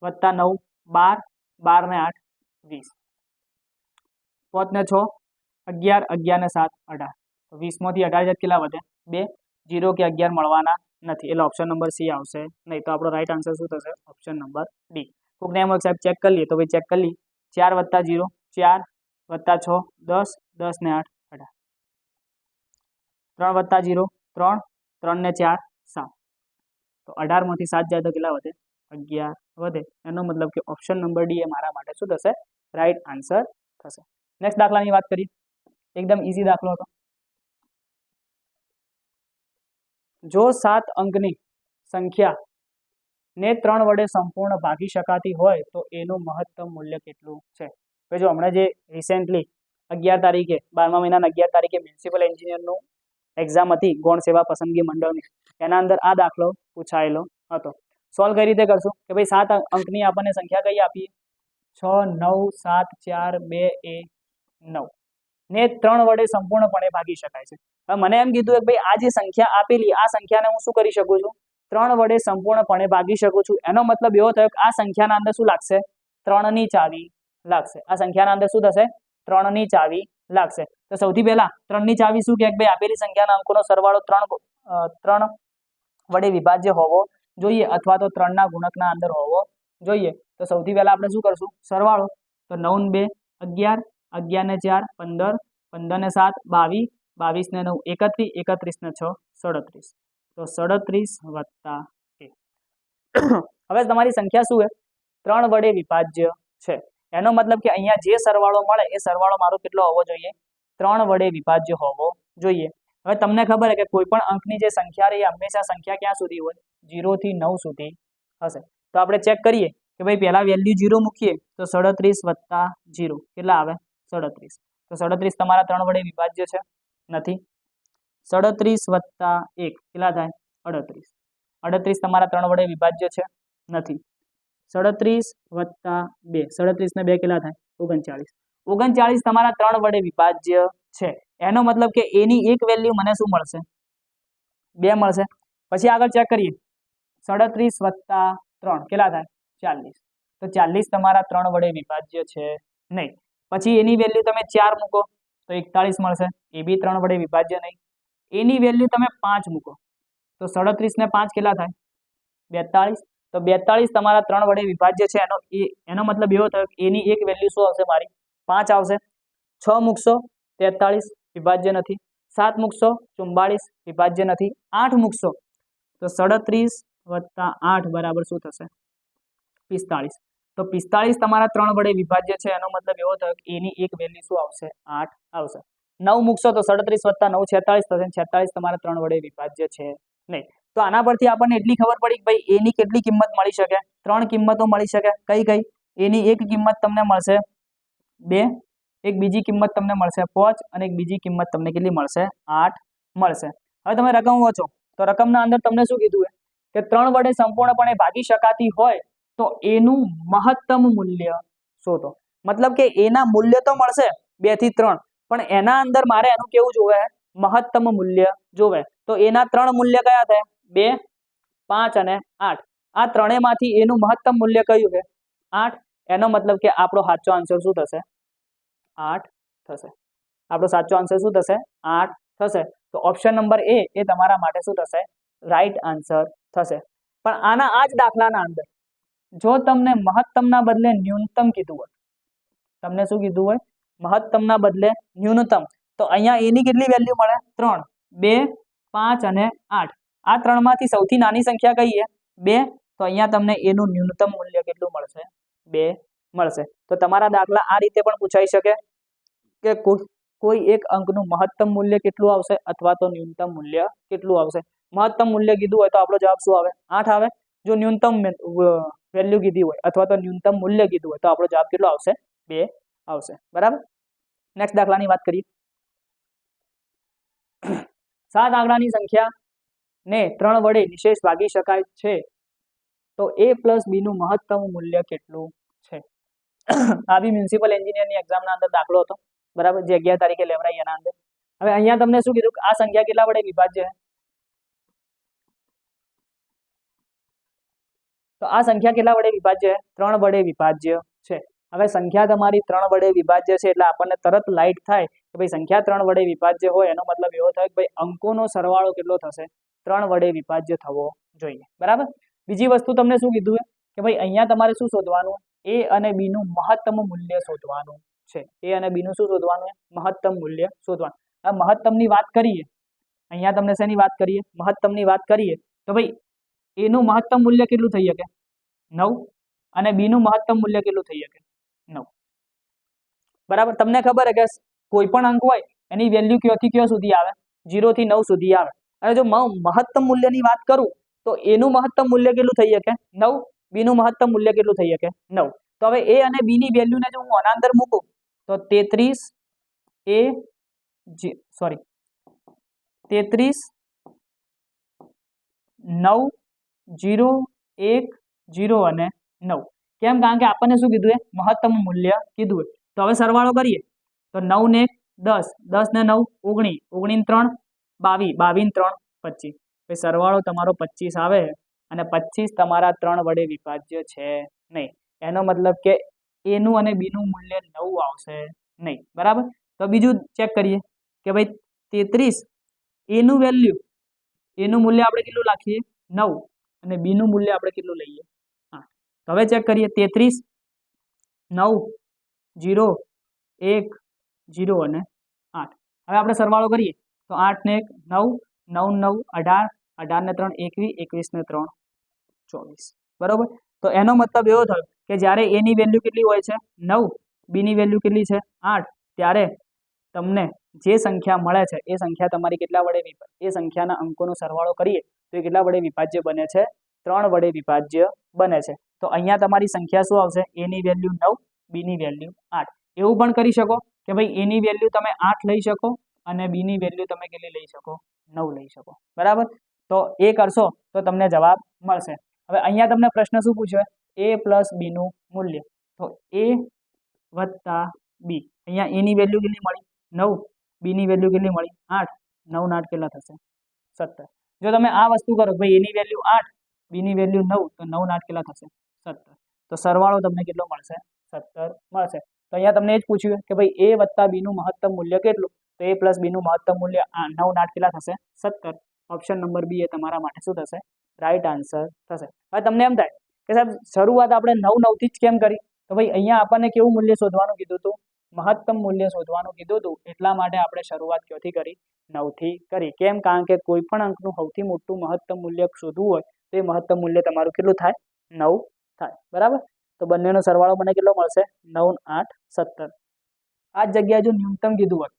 + 9 12, 12 ને 8 20, 5 ને 6 11, 11 ને 7 18, તો 20 માંથી 18 જાય કેટલા વધે 2, 0 કે 11 મળવાના નથી, એટલે ઓપ્શન નંબર સી આવશે નહીં। તો આપણો રાઈટ આન્સર શું થશે ઓપ્શન નંબર ડી। કોકને એમ સાહેબ ચેક કરી લઈએ, તો ભાઈ ચેક કરી લઈએ 4 + 0 4 + 6 10, 10 ને 8 18, 3 + 0 3, 3 ને 4 7, તો 18 માંથી 7 જાય તો કેટલા વધે 11 વધે, એનો મતલબ કે ઓપ્શન નંબર ડી એ મારા માટે શું થશે રાઈટ આન્સર થશે। નેક્સ્ટ દાખલાની વાત કરીએ, એકદમ ઈઝી દાખલો હતો। જો 7 અંકની સંખ્યા ને 3 વડે સંપૂર્ણ ભાગી શકાતી હોય તો એનું મહત્તમ મૂલ્ય કેટલું છે? તો જો હમણાં જે રિસેન્ટલી 11 તારીખે 12મા મહિનાના 11 તારીખે મ્યુનિસિપલ એન્જિનિયરનું એક્ઝામ હતી ગૌણ સેવા પસંદગી મંડળની, એના અંદર આ દાખલો પૂછાયેલો હતો। સોલ્વ કઈ રીતે કરશું કે ભાઈ 7 અંકની આપણને સંખ્યા કઈ આપી 6 9 7 4 2 1 9 ને 3 વડે સંપૂર્ણપણે ભાગી શકાય છે। હવે મને એમ કીધું કે ભાઈ આ જે સંખ્યા આપેલી આ સંખ્યાને હું શું કરી શકું છું 3 વડે સંપૂર્ણપણે ભાગી શકું છું, એનો મતલબ એવો થયો કે આ સંખ્યાના અંદર શું લાગશે 3 ની ચાવી લાગશે। આ સંખ્યાના અંદર શું થશે 3 ની ચાવી લાગશે। તો સૌથી પહેલા 3 ની ચાવી શું કે ભાઈ આપેલી સંખ્યાના અંકોનો સરવાળો 3 વડે વિભાજ્ય હોવો જોઈએ અથવા તો 3 ના ગુણકના અંદર હોવો જોઈએ। તો સૌથી પહેલા આપણે શું કરશું સરવાળો, તો 9 ને 2 11, 11 ને 4 15, 15 ને 7 22, 22 ને 9 31, 31 ને 6 37, તો 37 + 1। હવે તમારી સંખ્યા શું છે 3 વડે વિભાજ્ય છે, એનો મતલબ કે અહીંયા જે સરવાળો મળે એ સરવાળો મારો કેટલો હોવો જોઈએ 3 વડે વિભાજ્ય હોવો જોઈએ। હવે તમને ખબર છે કે કોઈ પણ અંકની જે સંખ્યા રહે હંમેશા સંખ્યા ક્યાં સુધી હોય 0 થી 9 સુધી હશે। તો આપણે ચેક કરીએ કે ભાઈ પહેલા વેલ્યુ 0 મૂકીએ તો 37 + 0 કેટલા આવે 37, તો 37 તમારા 3 વડે વિભાજ્ય છે નથી। 37 + 1 કેટલા થાય 38, 38 તમારા 3 વડે વિભાજ્ય છે નથી। 37 + 2, 37 ને 2 કેટલા થાય 39, 39 તમારા 3 વડે વિભાજ્ય છે, એનો મતલબ કે એની એક વેલ્યુ મને શું મળશે 2 મળશે। પછી આગળ ચેક કરીએ 37 + 3 કેટલા થાય 40, તો 40 તમારા 3 વડે વિભાજ્ય છે નહીં। પછી એની વેલ્યુ તમે 4 મૂકો તો 41 મળશે, એ બી 3 વડે વિભાજ્ય નહીં। એની વેલ્યુ તમે 5 મૂકો તો 37 ને 5 કેટલા થાય 42, તો 42 તમારા 3 વડે વિભાજ્ય છે, એનો મતલબ એવો થયો કે એની એક વેલ્યુ શું આવશે મારી 5 આવશે। 6 મૂકશો 43 વિભાજ્ય નથી, 7 મૂકશો 44 વિભાજ્ય નથી, 8 મૂકશો તો 37 + 8 બરાબર શું થશે 45, તો 45 તમારા 3 વડે વિભાજ્ય છે, એનો મતલબ એવો થયો કે એની એક વેલ્યુ શું આવશે 8 આવશે। 9 મૂકશો તો 37 + 9 46 થશે, 46 તમારા 3 વડે વિભાજ્ય છે નહીં। તો આના પરથી આપણને એટલી ખબર પડી કે ભાઈ એની કેટલી કિંમત મળી શકે 3 કિંમતો મળી શકે, કઈ કઈ એની એક કિંમત તમને મળશે 2, એક બીજી કિંમત તમને મળશે 5 અને એક બીજી કિંમત તમને કેટલી મળશે 8 મળશે। હવે તમે રકમ વાંચો તો રકમના અંદર તમને શું કીધું કે 3 વડે સંપૂર્ણપણે ભાગી શકાતી હોય તો એનું મહત્તમ મૂલ્ય શોધો। મતલબ કે એના મૂલ્ય તો મળશે 2 થી 3, પણ એના અંદર મારે એનું કેવું જોવે મહત્તમ મૂલ્ય જોવે। તો એના 3 મૂલ્ય કયા થાય 2, 5 અને 8, આ ત્રણેયમાંથી એનું મહત્તમ મૂલ્ય કયું છે 8, એનો મતલબ કે આપણો સાચો આન્સર શું થશે 8 થશે। આપણો સાચો આન્સર શું થશે 8 થશે। તો ઓપ્શન નંબર એ એ તમારા માટે શું થશે રાઈટ આન્સર થશે। પણ આના આ જ દાખલાના અંદર જો તમને મહત્તમના બદલે ન્યૂનતમ કીધું હોય, તમને શું કીધું હોય? મહત્તમના બદલે ન્યૂનતમ, તો અહીંયા એની કેટલી વેલ્યુ મળે? 3, 2, 5 અને 8. આ ત્રણમાંથી સૌથી નાની સંખ્યા કઈ છે? 2. તો અહીંયા તમને એનું ન્યૂનતમ મૂલ્ય કેટલું મળશે? 2 મળશે. તો તમારા દાખલા આ રીતે પણ પૂછાઈ શકે કે કોઈ એક અંકનું મહત્તમ મૂલ્ય કેટલું આવશે અથવા તો ન્યૂનતમ મૂલ્ય કેટલું આવશે. મહત્તમ મૂલ્ય કીધું હોય તો આપણો જવાબ શું આવે? 8 આવે. જો ન્યૂનતમ વેલ્યુ કીધી હોય અથવા તો ન્યૂનતમ મૂલ્ય કીધું હોય તો આપણો જવાબ કેટલો આવશે? 2 આવશે. બરાબર. નેક્સ્ટ દાખલાની વાત કરીએ. 7 આંકડાની સંખ્યાને 3 વડે નિશેષ ભાગી શકાય છે તો a + b નું મહત્તમ મૂલ્ય કેટલું છે? આ બી મ્યુનિસિપલ એન્જિનિયરની એક્ઝામના અંદર દાખલો હતો. બરાબર, જે 11 તારીખે લેવરાઈ એના અંદર. હવે અહીંયા તમને શું કીધું? આ સંખ્યા કેટલા વડે વિભાજ્ય છે? તો આ સંખ્યા કેટલા વડે વિભાજ્ય છે? 3 વડે વિભાજ્ય છે. હવે સંખ્યા તમારી 3 વડે વિભાજ્ય છે એટલે આપણને તરત લાઈટ થાય કે ભાઈ સંખ્યા 3 વડે વિભાજ્ય હોય એનો મતલબ એવો થાય કે ભાઈ અંકોનો સરવાળો કેટલો થશે? 3 વડે વિભાજ્ય થવો જોઈએ. બરાબર. બીજી વસ્તુ તમને શું કીધું કે ભાઈ અહીંયા તમારે શું શોધવાનું? a અને b નું મહત્તમ મૂલ્ય શોધવાનું છે. a અને b નું શું શોધવાનું? મહત્તમ મૂલ્ય શોધવાનું. આ મહત્તમની વાત કરીએ, અહીંયા તમને શેની વાત કરીએ? મહત્તમની વાત કરીએ તો ભાઈ a નું મહત્તમ મૂલ્ય કેટલું થઈ શકે? 9. અને b નું મહત્તમ મૂલ્ય કેટલું થઈ શકે? 9. બરાબર. તમને ખબર છે કે કોઈ પણ અંક હોય એની વેલ્યુ ક્યાંથી ક્યાં સુધી આવે? 0 થી 9 સુધી આવે. અને જો મહત્તમ મૂલ્યની વાત કરું તો a નું મહત્તમ મૂલ્ય કેટલું થઈ શકે? 9. b નું મહત્તમ મૂલ્ય કેટલું થઈ શકે? 9. તો હવે a અને b ની વેલ્યુને જો હું આના અંદર મૂકું તો 33 9 0 1 0 અને 9. કેમ? કારણ કે આપણને શું કીધું? મહત્તમ મૂલ્ય કીધું હોય. તો હવે સરવાળો કરીએ તો 9 ને 10, 10 ને 9 19, 19 3 22, 22 3 25. ભાઈ સરવાળો તમારો 25 આવે અને 25 તમારા 3 વડે વિભાજ્ય છે નહીં. એનો મતલબ કે a નું અને b નું મૂલ્ય 9 આવશે નહીં. બરાબર. તો બીજું ચેક કરીએ કે ભાઈ 33 a નું વેલ્યુ, a નું મૂલ્ય આપણે કેટલું રાખીએ? 9 અને b નું મૂલ્ય આપણે કેટલું લઈએ? 8. તો હવે ચેક કરીએ 33 9 0 1 0 અને 8. હવે આપણે સરવાળો કરીએ તો 8 ને 1 9, 9 9 18, 18 ને 3 21, 21 ને 3 24. બરોબર. તો એનો મતલબ એવો થયો કે જ્યારે a ની વેલ્યુ કેટલી હોય છે? 9, b ની વેલ્યુ કેટલી છે? 8, ત્યારે તમને જે સંખ્યા મળે છે એ સંખ્યા તમારી કેટલા વડે એ સંખ્યાના અંકોનો સરવાળો કરીએ તો એ કેટલા વડે વિભાજ્ય બને છે? 3 વડે વિભાજ્ય બને છે. તો અહીંયા તમારી સંખ્યા શું આવશે? a ની વેલ્યુ 9, b ની વેલ્યુ 8. એવું પણ કરી શકો કે ભાઈ a ની વેલ્યુ તમે 8 લઈ શકો અને b ની વેલ્યુ તમે કેટલી લઈ શકો? 9 લઈ શકો. બરાબર. તો એ કરશો તો તમને જવાબ મળશે. હવે અહીંયા તમને પ્રશ્ન શું પૂછ્યો? a + b નું મૂલ્ય. તો a વત્તા b. અહીંયા a ની વેલ્યુ કેટલી મળી? 9. b ની વેલ્યુ કેટલી મળી? 8. 9 ને 8 કેટલા થશે? 17. જો તમે આ વસ્તુ કરો ભાઈ a ની વેલ્યુ 8, b ની વેલ્યુ 9, તો 9 ને 8 કેટલા થશે? 17. તો સરવાળો તમને કેટલો મળશે? 17 મળશે. તો અહીંયા તમને એ જ પૂછ્યું કે ભાઈ a વત્તા b નું મહત્તમ મૂલ્ય કેટલું? તો a + b નું મહત્તમ મૂલ્ય 9 ને 8 કેટલા થશે? 17. ઓપ્શન નંબર બી એ તમારા માટે શું થશે? રાઈટ આન્સર થશે. હવે તમને એમ થાય કે સાહેબ શરૂઆત આપણે 9 9 થી જ કેમ કરી? તો ભાઈ અહીંયા આપણને કેવું મૂલ્ય શોધવાનું કીધું હતું? મહત્તમ મૂલ્ય શોધવાનું કીધું હતું. એટલા માટે આપણે શરૂઆત ક્યાંથી કરી? 9 થી કરી. કેમ? કારણ કે કોઈ પણ અંકનું સૌથી મોટું મહત્તમ મૂલ્ય શોધવું હોય તો એ મહત્તમ મૂલ્ય તમારું કેટલું થાય? 9 થાય. બરાબર. તો બંનેનો સરવાળો મને કેટલો મળશે? 9 8 17. આ જ જગ્યાએ જો ન્યૂનતમ કીધું હોત,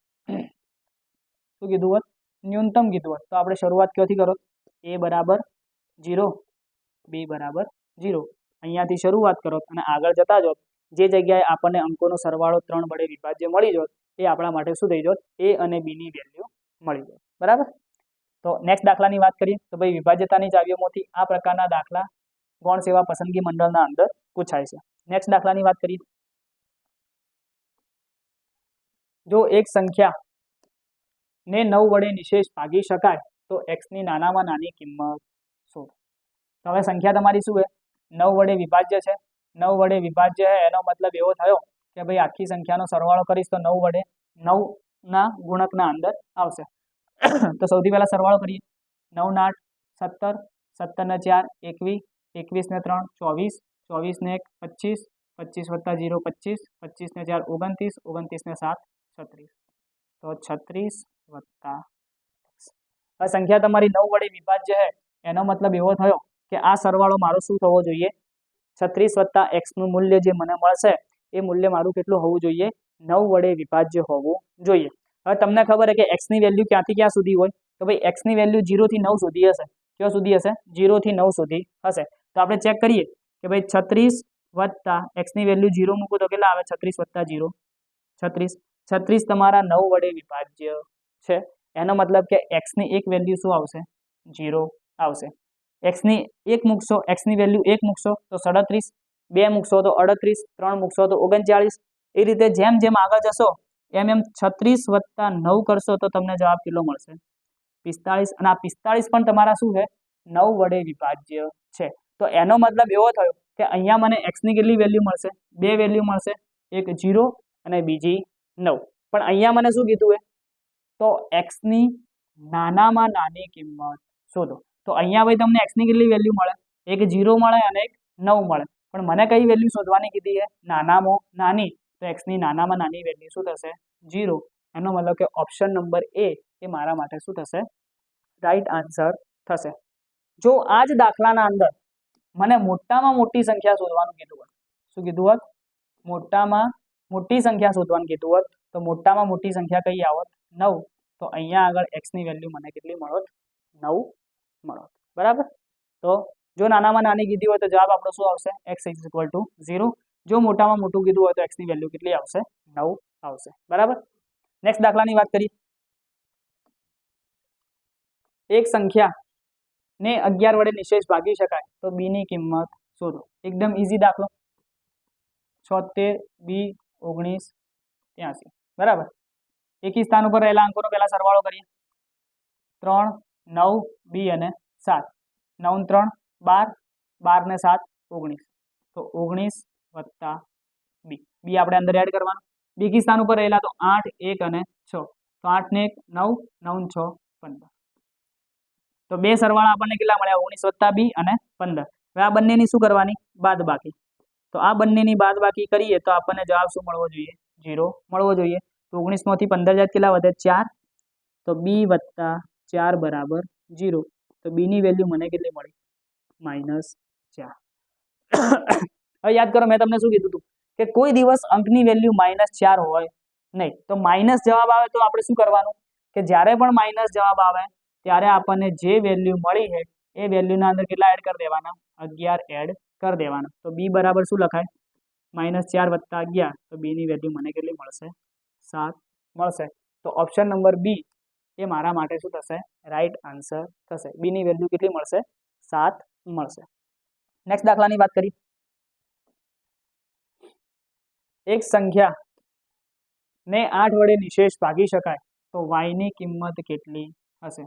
શું કીધું હોત? ન્યૂનતમ કીધું હોત તો આપણે શરૂઆત ક્યાંથી કરો? a બરાબર 0, b બરાબર 0. અહીંયાથી શરૂઆત કરો અને આગળ જતા જાઓ. જે જગ્યાએ આપણને અંકોનો સરવાળો 3 વડે વિભાજ્ય મળી જોત એ આપણા માટે શું થઈ જોત? a અને b ની વેલ્યુ મળી જોત. બરાબર. તો નેક્સ્ટ દાખલાની વાત કરીએ તો ભાઈ વિભાજ્યતાની ચાવીઓમાંથી આ પ્રકારના દાખલા ગૌણ સેવા પસંદગી મંડળના અંદર પૂછાય છે. નેક્સ્ટ દાખલાની વાત કરીએ. જો એક સંખ્યા ને 9 વડે નિશેષ ભાગી શકાય તો x ની નાનામાં નાની કિંમત શું? તો હવે સંખ્યા તમારી શું છે? 9 વડે વિભાજ્ય છે. 9 વડે વિભાજ્ય છે એનો મતલબ એવો થયો કે ભાઈ આખી સંખ્યાનો સરવાળો કરીશ તો 9 વડે 9 ના ગુણકના અંદર આવશે. તો સૌથી પહેલા સરવાળો કરીએ. 9 ને 8 17, 17 ને 4 21, 21 ને 3 24, 24 ને 1 25, 25 વત્તા 0 25, 25 ને 4 29, 29 ને 7 36, તો 36 વત્તા આ સંખ્યા તમારી 9 વડે વિભાજ્ય છે, એનો મતલબ એવો થયો કે આ સરવાળો મારો શું થવો જોઈએ? 36 વત્તા x નું મૂલ્ય જે મને મળશે એ મૂલ્ય મારું કેટલું હોવું જોઈએ? 9 વડે વિભાજ્ય હોવું જોઈએ. હવે તમને ખબર છે કે x ની વેલ્યુ ક્યાંથી ક્યાં સુધી હોય? તો ભાઈ x ની વેલ્યુ 0 થી 9 સુધી હશે. ક્યાં સુધી હશે? 0 થી 9 સુધી હશે. તો આપણે ચેક કરીએ કે ભાઈ 36 વત્તા x ની વેલ્યુ 0 મૂકો તો કેટલા આવે? 36 વત્તા 0 36. 36 તમારા 9 વડે વિભાજ્ય છે. એનો મતલબ કે x ની એક વેલ્યુ શું આવશે? 0 આવશે. x ની 1 મૂકશો, x ની વેલ્યુ 1 મૂકશો તો 37, 2 મૂકશો તો 38, 3 મૂકશો તો 39. એ રીતે જેમ જેમ આગળ જશો એમ એમ 36 વત્તા 9 કરશો તો તમને જવાબ કેટલો મળશે? 45. અને આ 45 પણ તમારા શું છે? 9 વડે વિભાજ્ય છે. તો એનો મતલબ એવો થયો કે અહીંયા મને x ની કેટલી વેલ્યુ મળશે? 2 વેલ્યુ મળશે, એક 0 અને બીજી 9. પણ અહીંયા મને શું કીધું? તો x ની નાનામાં નાની કિંમત શોધો. તો અહીંયા ભાઈ તમને x ની કેટલી વેલ્યુ મળે? એક 0 મળે અને એક 9 મળે. પણ મને કઈ વેલ્યુ શોધવાની કીધી છે? નાનામાં નાની. તો x ની નાનામાં નાની વેલ્યુ શું થશે? 0. એનો મતલબ કે ઓપ્શન નંબર A એ મારા માટે શું થશે? રાઈટ આન્સર થશે. જો આ જ દાખલાના અંદર મને મોટામાં મોટી સંખ્યા શોધવાનું કીધું હોત, શું કીધું હોત? મોટામાં મોટી સંખ્યા શોધવાનું કીધું હોત તો મોટામાં મોટી સંખ્યા કઈ આવત? 9. તો અહીંયા આગળ x ની વેલ્યુ મને કેટલી મળત? 9 મળત. બરાબર. તો જો નાનામાં નાની કીધી હોય તો જવાબ આપણો શું આવશે? x = 0. જો મોટામાં મોટું કીધું હોય તો x ની વેલ્યુ કેટલી આવશે? 9 આવશે. બરાબર. નેક્સ્ટ દાખલાની વાત કરીએ. એક સંખ્યા ને 11 વડે નિશેષ ભાગી શકાય તો b ની કિંમત શોધો. એકદમ ઈઝી દાખલો. 76 b 19 83. બરાબર. એકી સ્થાન ઉપર રહેલા અંકોનો પહેલા સરવાળો કરીએ. 3 9 b અને 7. 9 3 12, 12 ને 7 19. તો 19 વત્તા b. b આપણે અંદર એડ કરવાનું. બીજી સ્થાન ઉપર રહેલા તો 8 1 અને 6. તો 8 ને 1 9, 9 ને 6 15. તો બે સરવાળા આપણને કેટલા મળ્યા? 19 વત્તા b અને 15. હવે આ બંનેની શું કરવાની? બાદબાકી. તો આ બંનેની બાદબાકી કરીએ તો આપણને જવાબ શું મળવો જોઈએ? 0 મળવો જોઈએ. તો 19 માંથી 15 જાય કેટલા વધે? 4. તો b વત્તા 4 બરાબર 0. તો b ની વેલ્યુ મને કેટલી મળી? -4. હવે યાદ કરો મેં તમને શું કીધું હતું કે કોઈ દિવસ અંકની વેલ્યુ -4 હોય નહીં. તો માઇનસ જવાબ આવે તો આપણે શું કરવાનું કે જ્યારે પણ માઇનસ જવાબ આવે ત્યારે આપણને જે વેલ્યુ મળી છે એ વેલ્યુના અંદર કેટલા એડ કરી દેવાના? 11 એડ કરી દેવાના. તો b બરાબર શું લખાય? -4 વત્તા 11. તો b ની વેલ્યુ મને કેટલી મળશે? 7 મળશે. તો ઓપ્શન નંબર b એ મારા માટે શું થશે? રાઈટ આન્સર થશે. b ની વેલ્યુ કેટલી મળશે? 7 મળશે. નેક્સ્ટ દાખલાની વાત કરીએ. એક સંખ્યા ને 8 વડે નિશેષ ભાગી શકાય તો y ની કિંમત કેટલી હશે?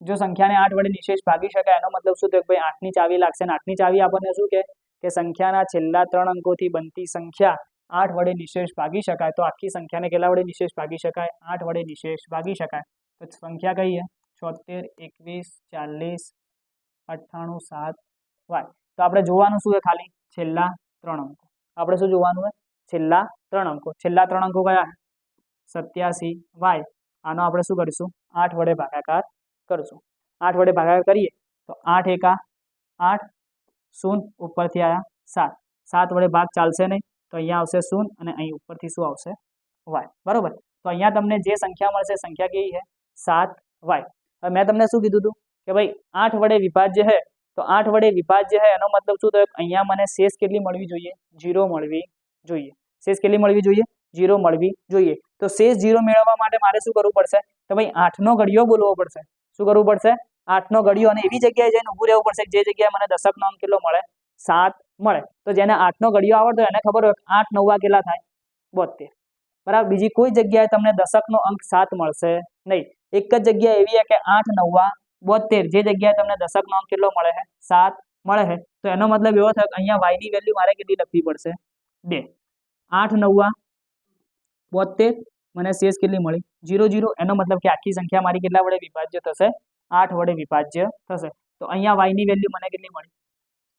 જો સંખ્યાને 8 વડે નિશેષ ભાગી શકાય એનો મતલબ શું થયો કે ભાઈ 8 ની ચાવી લાગશે. અને 8 ની ચાવી આપણને શું કે સંખ્યાના છેલ્લા 3 અંકોથી બનતી સંખ્યા 8 વડે નિશેષ ભાગી શકાય. તો આખી સંખ્યાને કેટલા વડે નિશેષ ભાગી શકાય? 8 વડે નિશેષ ભાગી શકાય. તો સંખ્યા કઈ છે? 76 21 40 98 7 y. તો આપણે જોવાનું શું છે? ખાલી છેલ્લા 3 અંકો. આપણે શું જોવાનું છે? છેલ્લા 3 અંકો. છેલ્લા 3 અંકો કયા? 87 y. આનો આપણે શું કરીશું? 8 વડે ભાગાકાર કરશું. 8 વડે ભાગાકાર કરીએ તો 8 એકા 8, 0 ઉપરથી આયા 7. 7 વડે ભાગ ચાલશે નહીં તો અહીંયા આવશે 0 અને અહીં ઉપરથી શું આવશે? y. બરોબર. તો અહીંયા તમને જે સંખ્યા મળશે સંખ્યા કેવી છે? 7y. હવે મેં તમને શું કીધું હતું કે ભાઈ 8 વડે વિભાજ્ય છે. તો 8 વડે વિભાજ્ય છે એનો મતલબ શું થયો? અહીંયા મને શેષ કેટલી મળવી જોઈએ? 0 મળવી જોઈએ. શેષ કેટલી મળવી જોઈએ? 0 મળવી જોઈએ. તો શેષ 0 મેળવવા માટે મારે શું કરવું પડશે? તો ભાઈ 8 નો ઘડિયો બોલવો પડશે. શું કરવું પડશે? 8 નો ઘડિયો. અને એવી જગ્યાએ જઈને ઊભું રહેવું પડશે જે જગ્યાએ મને દશકનો અંક કેટલો મળે? 7 મળે. તો જેને 8 નો ઘડિયો આવડતો હોય એને ખબર હોય 8 9 કેટલા થાય? 72. બરાબર. બીજી કોઈ જગ્યાએ તમને દશકનો અંક 7 મળશે નહીં. એક જ જગ્યા એવી છે કે 8 9 72. જે જગ્યાએ તમને દશકનો અંક કેટલો મળે છે? 7 મળે છે. તો એનો મતલબ એવો થાય કે અહીંયા y ની વેલ્યુ મારે કેટલી લખવી પડશે? 2. 8 9 72. મને શેષ કેટલી મળી? 0 0. એનો મતલબ કે આખી સંખ્યા મારી કેટલા વડે વિભાજ્ય થશે? 8 વડે વિભાજ્ય થશે. તો અહીંયા y ની વેલ્યુ મને કેટલી મળી?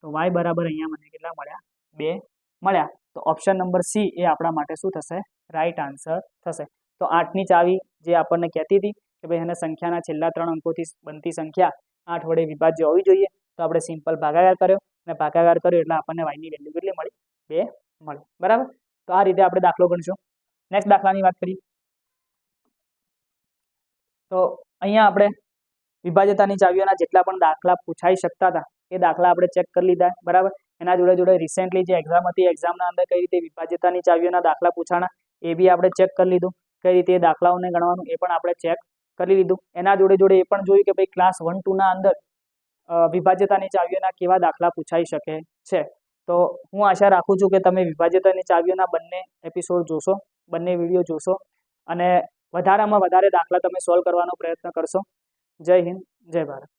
તો y બરાબર અહીંયા મને કેટલા મળ્યા? 2 મળ્યા. તો ઓપ્શન નંબર સી એ આપણા માટે શું થશે? રાઈટ આન્સર થશે. તો 8ની ચાવી જે આપણને કહેતી હતી કે ભાઈ એને સંખ્યાના છેલ્લા 3 અંકોથી બનતી સંખ્યા 8 વડે વિભાજ્ય હોવી જોઈએ. તો આપણે સિમ્પલ ભાગાકાર કર્યો અને ભાગાકાર કર્યો એટલે આપણને વાયની વેલ્યુ કેટલી મળી? 2 મળી. બરાબર. તો આ રીતે આપણે દાખલો ગણશું. નેક્સ્ટ દાખલાની વાત કરીએ. તો અહીંયા આપણે વિભાજ્યતાની ચાવીઓના જેટલા પણ દાખલા પૂછાઈ શકતા હતા એ દાખલા આપણે ચેક કરી લીધા. બરાબર. એના જોડે જોડે રિસેન્ટલી જે એક્ઝામ હતી એક્ઝામના અંદર કઈ રીતે વિભાજ્યતાની ચાવીઓના દાખલા પૂછાણા એ બી આપણે ચેક કરી લીધું. કઈ રીતે એ દાખલાઓને ગણવાનું એ પણ આપણે ચેક કરી લીધું. એના જોડે જોડે એ પણ જોયું કે ભાઈ ક્લાસ 1-2ના અંદર વિભાજ્યતાની ચાવીઓના કેવા દાખલા પૂછાઈ શકે છે. તો હું આશા રાખું છું કે તમે વિભાજ્યતાની ચાવીઓના બંને એપિસોડ જોશો, બંને વિડીયો જોશો અને વધારામાં વધારે દાખલા તમે સોલ્વ કરવાનો પ્રયત્ન કરશો. જય હિન્દ, જય ભારત.